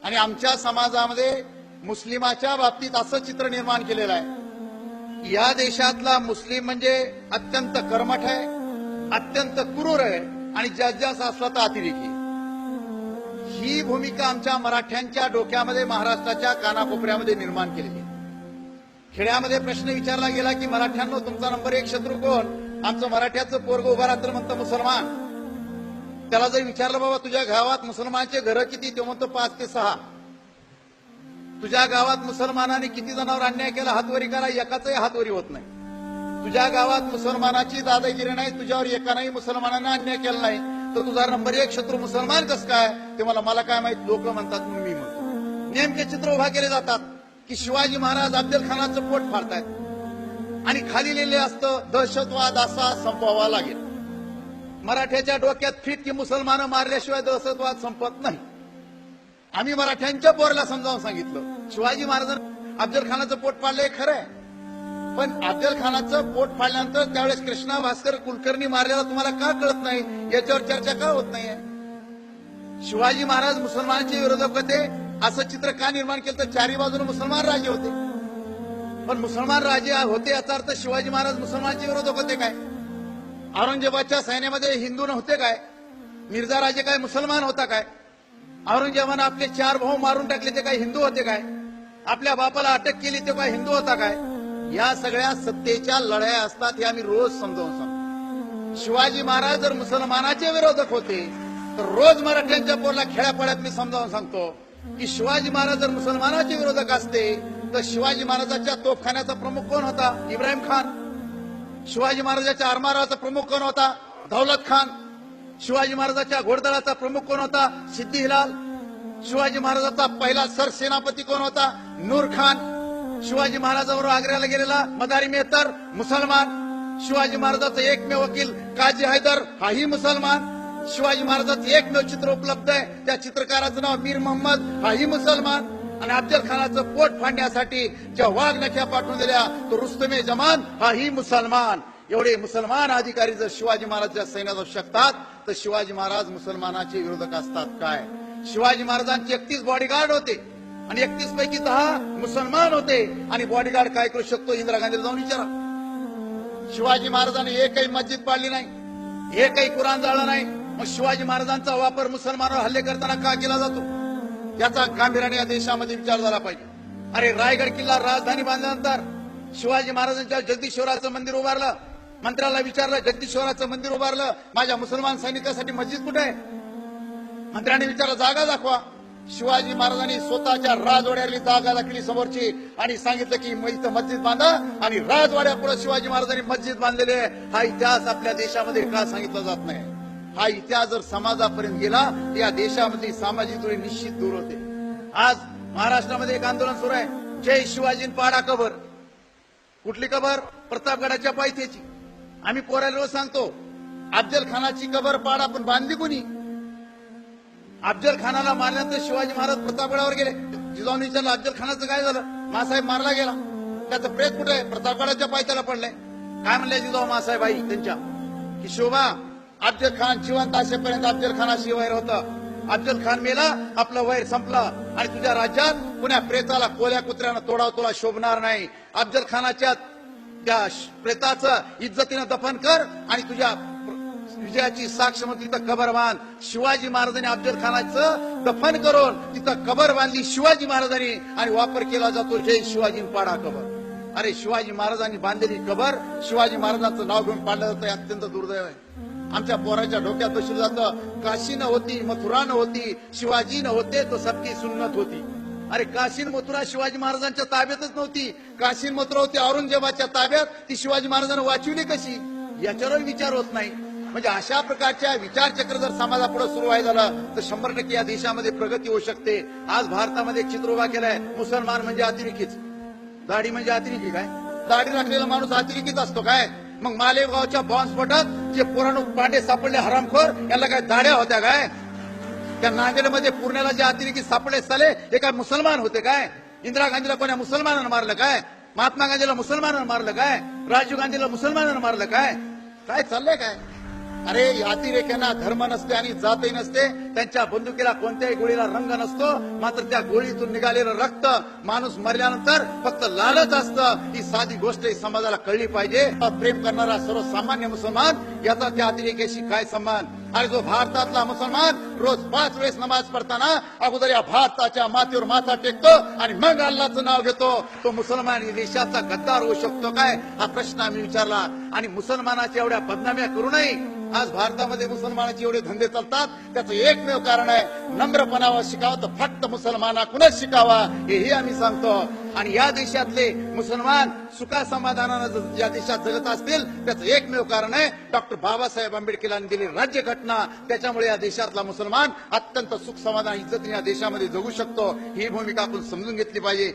आणि आमच्या समाजामध्ये मुस्लिमाच्या बाबतीत असं चित्र निर्माण केलेलं आहे, या देशातला मुस्लिम म्हणजे अत्यंत कर्मठ आहे, अत्यंत क्रूर आहे आणि ज्यास असला तर अतिरेकी. ही भूमिका आमच्या मराठ्यांच्या डोक्यामध्ये महाराष्ट्राच्या कानाकोपऱ्यामध्ये निर्माण केलेली आहे. खेड्यामध्ये प्रश्न विचारला गेला की मराठ्यांनो तुमचा नंबर 1 शत्रू कोण? आमचं मराठ्याचं पोरग उभा राहतं म्हणतं मुसलमान. त्याला जर विचारलं बाबा तुझ्या गावात मुसलमानचे घरं किती, तो म्हणतो 5 ते 6. तुझ्या गावात मुसलमानाने किती जणांवर अन्याय केला हातवरी करा, एकाचाही हातवरी होत नाही. तुझ्या गावात मुसलमानाची दादागिरी नाही, तुझ्यावर एकानाही मुसलमानाने अन्याय केला नाही, तर तुझा नंबर 1 शत्रू मुसलमान कसं काय? ते मला काय माहित, लोक म्हणतात म्हणून मी म्हणतो. नेमके चित्र उभा केले जातात की शिवाजी महाराज अफजल खानाचं पोट फाडतायत आणि खाली लिहिले असतं दहशतवाद असा संपवावा लागेल. मराठ्याच्या डोक्यात फिट की मुसलमान मारल्याशिवाय दहशतवाद संपत नाही. आम्ही मराठ्यांच्या पोरला समजावून सांगितलं शिवाजी महाराजांनी अफजल खानाचं पोट फाडलंय खरं आहे, पण अफजल खानाचं पोट फाडल्यानंतर त्यावेळेस कृष्णा भास्कर कुलकर्णी मारलेला तुम्हाला का कळत नाही, याच्यावर चर्चा का होत नाहीये? शिवाजी महाराज मुसलमानांचे विरोधक होते असं चित्र का निर्माण केलं? तर चारी बाजूने मुसलमान राजे होते, पण मुसलमान राजे होते याचा अर्थ शिवाजी महाराज मुसलमानांचे विरोधक होते काय? औरंगजेबाच्या सैन्यामध्ये हिंदू नव्हते काय? मिर्झा राजे काय मुसलमान होता काय? औरंगजेबानं आपले 4 भाऊ मारून टाकले ते काय हिंदू होते काय? आपल्या बापाला अटक केली ते काय हिंदू होता काय? या सगळ्या सत्तेच्या लढाया असतात हे आम्ही रोज समजावून सांगतो. शिवाजी महाराज जर मुसलमानाचे विरोधक होते तर रोज मराठ्यांच्या पोरला खेड्यापाड्यात मी समजावून सांगतो की शिवाजी महाराज जर मुसलमानाचे विरोधक असते तर शिवाजी महाराजांच्या तोफखान्याचा प्रमुख कोण होता? इब्राहिम खान. शिवाजी महाराजांच्या आरमाराचा प्रमुख कोण होता? दौलत खान. शिवाजी महाराजांच्या घोडदळाचा प्रमुख कोण होता? सिद्दी हिलाल. शिवाजी महाराजांचा पहिला सरसेनापती कोण होता? नूर खान. शिवाजी महाराजांबरोबर आग्र्याला गेलेला मदारी मेहतर मुसलमान. शिवाजी महाराजांचा एकमेव वकील काजी हैदर हाही मुसलमान. शिवाजी महाराजांचं एकमेव चित्र उपलब्ध आहे, त्या चित्रकाराचं नाव मीर मोहम्मद हाही मुसलमान. आणि अफजल खानाचं पोट फाडण्यासाठी ज्या वाघनख्या पाठवून दिल्या तो रुस्तमे जमान हाही मुसलमान. एवढे मुसलमान अधिकारी जर शिवाजी महाराजांच्या सैन्यात असू शकतात तर शिवाजी महाराज मुसलमानाचे विरोधक असतात काय? शिवाजी महाराजांचे 31 बॉडीगार्ड होते आणि 31 पैकी 10 मुसलमान होते. आणि बॉडीगार्ड काय करू शकतो इंदिरा गांधीला जाऊन विचारा. शिवाजी महाराजांनी एकही मस्जिद पाडली नाही, एकही कुराण जाळलं नाही. मग शिवाजी महाराजांचा वापर मुसलमानांवर हल्ले करताना का केला जातो? याचा गांभीर्याने या देशामध्ये विचार झाला पाहिजे. अरे रायगड किल्ला राजधानी बांधल्यानंतर शिवाजी महाराजांच्या जगदीश्वराचं मंदिर उभारलं. मंत्र्याला विचारलं जगदीश्वराचं मंदिर उभारलं, माझ्या मुसलमान सैनिकांसाठी मस्जिद कुठे आहे? मंत्र्यांनी विचारलं जागा दाखवा. शिवाजी महाराजांनी स्वतःच्या राजवाड्यातली जागा दाखवली समोरची आणि सांगितलं की इथं मस्जिद बांधा, आणि राजवाड्यापुढे शिवाजी महाराजांनी मस्जिद बांधलेली आहे. हा इतिहास आपल्या देशामध्ये का सांगितला जात नाही? हा इतिहास जर समाजापर्यंत गेला तर या देशामध्ये सामाजिक दुरी निश्चित दूर होते. आज महाराष्ट्रामध्ये एक आंदोलन सुरू आहे, जय शिवाजी पाडा कबर. कुठली कबर? प्रतापगडाच्या पायथ्याची. आम्ही पोराला रोज सांगतो अफजल खानाची कबर पाडा, पण बांधली कुणी? अफजल खानाला मारल्यानंतर शिवाजी महाराज प्रतापगडावर गेले. जिजाऊने विचारलं अफजल खानाचं काय झालं? मासाहेब मारला गेला. त्याचं प्रेत कुठे आहे? प्रतापगडाच्या पायथ्याला पडलंय. काय म्हणले जिजाऊ मासाहेब आई त्यांच्या की शोभा अफजल खान जिवंत असेपर्यंत अफजल खानाशी वैर होतं. अफजल खान मेला, आपलं वैर संपलं आणि तुझ्या राज्यात पुण्या प्रेताला कोल्या कुत्र्यानं तोडाव तुला शोभणार नाही. अफजल खानाच्या त्या प्रेताचं इज्जतीनं दफन कर आणि तुझ्या विजयाची साक्ष म्हणून तिथं कबर बांध. शिवाजी महाराजांनी अफजल खानाचं दफन करून तिथं कबर बांधली शिवाजी महाराजांनी, आणि वापर केला जातो जय शिवाजी पाडा कबर. अरे शिवाजी महाराजांनी बांधलेली कबर शिवाजी महाराजांचं नाव घेऊन पाडलं जातं, हे अत्यंत दुर्दैव आहे. आमच्या पोराच्या डोक्यात बसलं जातं काशी न होती, मथुरा न होती, शिवाजी न होते तो सबकी सुन्नत होती. अरे काशी मथुरा शिवाजी महाराजांच्या ताब्यातच नव्हती. काशी मथुरा होती औरंगजेबाच्या ताब्यात, ती शिवाजी महाराजांना वाचवली कशी? याच्यावर विचार होत नाही. म्हणजे अशा प्रकारच्या विचारचक्र जर समाजापुढे सुरू व्हायला झालं तर 100% या देशामध्ये प्रगती होऊ शकते. आज भारतामध्ये एक चित्र उभा केलंय, मुसलमान म्हणजे अतिरेकीच, दाढी म्हणजे अतिरेकी काय? दाढी राखलेला माणूस अतिरेकीच असतो काय? मग मालेगावच्या बॉम्बस्फोटात जे पुराण पांडे सापडले हरामखोर, याला काय दाढ्या होत्या काय? त्या नांदेडमध्ये पुण्याला जे अतिरेकी सापडले साले हे काय मुसलमान होते काय? इंदिरा गांधीला कोण्या मुसलमानानं मारलं काय? महात्मा गांधीला मुसलमानानं मारलं काय? राजीव गांधीला मुसलमानानं मारलं काय? काय चाललंय काय? अरे या अतिरेक्यांना धर्म नसते आणि जातही नसते, त्यांच्या बंदुकीला कोणत्याही गोळीला रंग नसतो, मात्र त्या गोळीतून निघालेलं रक्त माणूस मरल्यानंतर फक्त लालच असतं. ही साधी गोष्ट ही समाजाला कळली पाहिजे. प्रेम करणारा सर्वसामान्य मुसलमान याचा त्या अतिरेक्याशी काय संबंध? आणि जो भारतातला मुसलमान रोज 5 वेळेस नमाज पडताना अगोदर या भारताच्या मातीवर माथा टेकतो आणि मग अल्लाचं नाव घेतो, तो मुसलमान या देशाचा गद्दार होऊ शकतो काय? हा प्रश्न आम्ही विचारला. आणि मुसलमानाच्या एवढ्या बदनाम्या करूनही आज भारतामध्ये मुसलमानाचे एवढे धंदे चालतात, त्याचं एकमेव कारण आहे, नम्रपणावर शिकावं तर फक्त मुसलमानाकडूनच शिकावा, हेही आम्ही सांगतो. आणि या देशातले मुसलमान सुखा समाधानानं या देशात जगत असतील, त्याचं एकमेव कारण आहे डॉक्टर बाबासाहेब आंबेडकरांनी दिलेली राज्यघटना. त्याच्यामुळे या देशातला मुसलमान अत्यंत सुख समाधान इज्जतीने या देशामध्ये जगू शकतो. ही भूमिका आपण समजून घेतली पाहिजे.